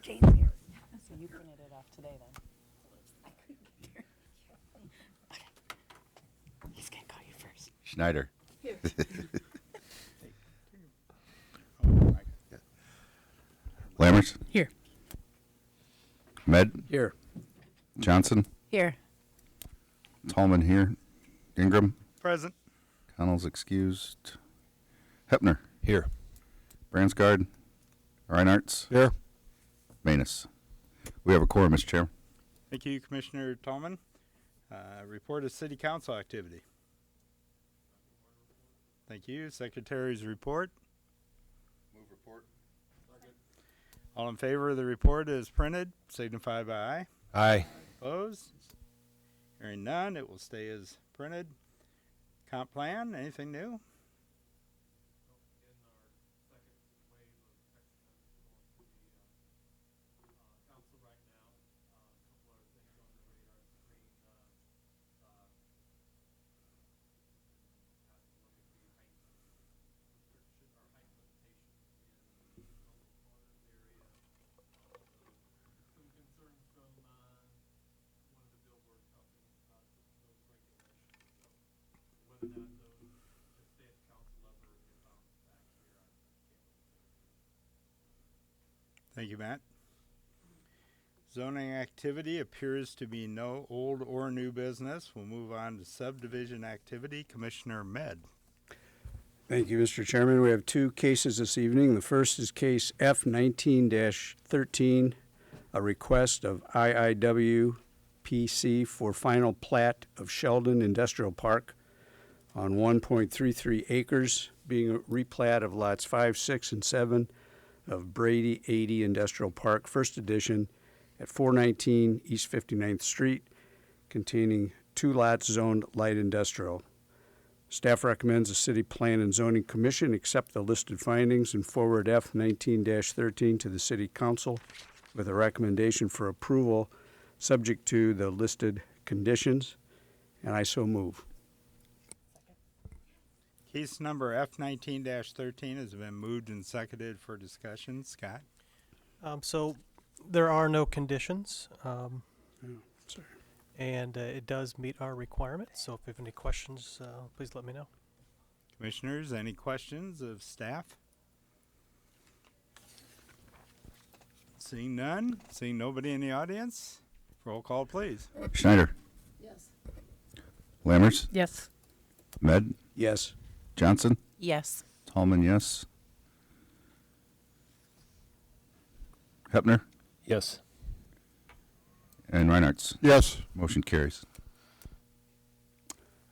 Jane's here. So you printed it off today then? I couldn't get there. Okay. He's gonna call you first. Schneider. Here. Lammers. Here. Med. Here. Johnson. Here. Tallman here. Ingram. Present. Connell's excused. Hepner. Here. Bransgard. Reinhardt. Here. Manus. We have a quorum, Mr. Chairman. Thank you, Commissioner Tallman. Report of City Council activity. Thank you. Secretary's report. Move report. All in favor of the report as printed, signify by aye. Aye. Opposed? Hearing none, it will stay as printed. Comp plan, anything new? Thank you, Matt. Zoning activity appears to be no old or new business. We'll move on to subdivision activity. Commissioner Med. Thank you, Mr. Chairman. We have two cases this evening. The first is case F19-13, a request of IIW PC for final plat of Sheldon Industrial Park on 1.33 acres, being a replat of lots 5, 6, and 7 of Brady 80 Industrial Park, First Edition, at 419 East 59th Street, containing 2 lots zoned light industrial. Staff recommends the City Plan and Zoning Commission accept the listed findings and forward F19-13 to the City Council with a recommendation for approval subject to the listed conditions, and I so move. Case number F19-13 has been moved and seconded for discussion. Scott? So there are no conditions, Sorry. and it does meet our requirements. So if you have any questions, please let me know. Commissioners, any questions of staff? Seeing none, seeing nobody in the audience, roll call, please. Schneider. Yes. Lammers. Yes. Med. Yes. Johnson. Yes. Tallman, yes. Hepner. Yes. And Reinhardt. Yes. Motion carries.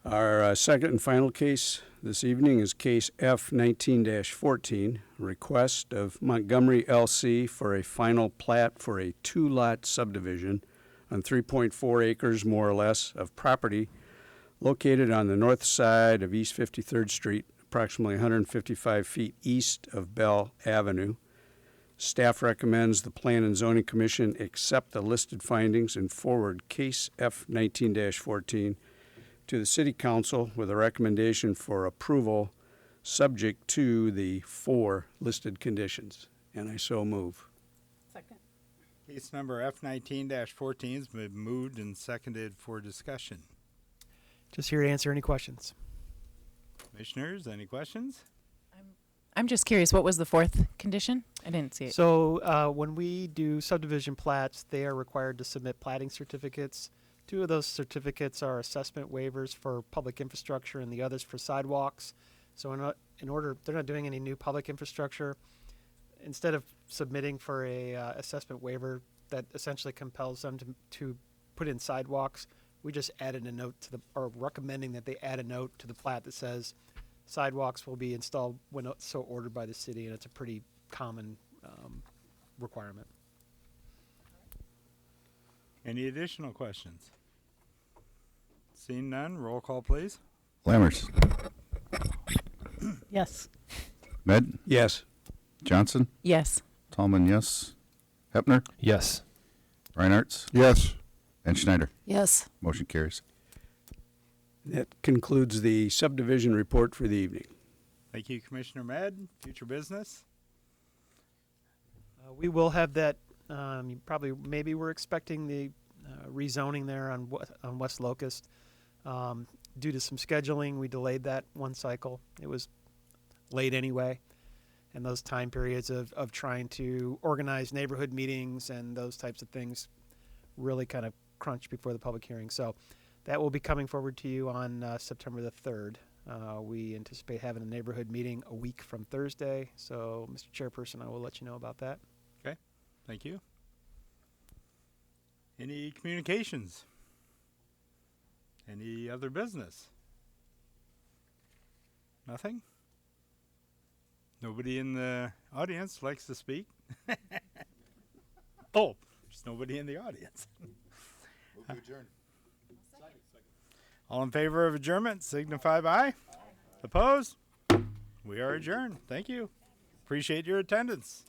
Our second and final case this evening is case F19-14, request of Montgomery LC for a final plat for a 2-lot subdivision on 3.4 acres, more or less, of property located on the north side of East 53rd Street, approximately 155 feet east of Bell Avenue. Staff recommends the Plan and Zoning Commission accept the listed findings and forward case F19-14 to the City Council with a recommendation for approval subject to the 4 listed conditions. And I so move. Second. Case number F19-14 has been moved and seconded for discussion. Just here to answer any questions. Commissioners, any questions? I'm just curious, what was the 4th condition? I didn't see it. So when we do subdivision plats, they are required to submit plating certificates. 2 of those certificates are assessment waivers for public infrastructure and the others for sidewalks. So in order, they're not doing any new public infrastructure. Instead of submitting for a assessment waiver that essentially compels them to put in sidewalks, we just added a note to or recommending that they add a note to the plat that says sidewalks will be installed when so ordered by the city, and it's a pretty common requirement. Any additional questions? Seeing none, roll call, please. Lammers. Yes. Med. Yes. Johnson. Yes. Tallman, yes. Hepner. Yes. Reinhardt. Yes. And Schneider. Yes. Motion carries. That concludes the subdivision report for the evening. Thank you, Commissioner Med. Future business? We will have that You probably maybe were expecting the rezoning there on West Locust. Due to some scheduling, we delayed that one cycle. It was late anyway, and those time periods of trying to organize neighborhood meetings and those types of things really kind of crunched before the public hearing. So that will be coming forward to you on September the 3rd. We anticipate having a neighborhood meeting a week from Thursday. So, Mr. Chairperson, I will let you know about that. Okay, thank you. Any communications? Any other business? Nothing? Nobody in the audience likes to speak? Oh, there's nobody in the audience. Move to adjourn. All in favor of adjournment, signify by aye. Opposed? We are adjourned. Thank you. Appreciate your attendance.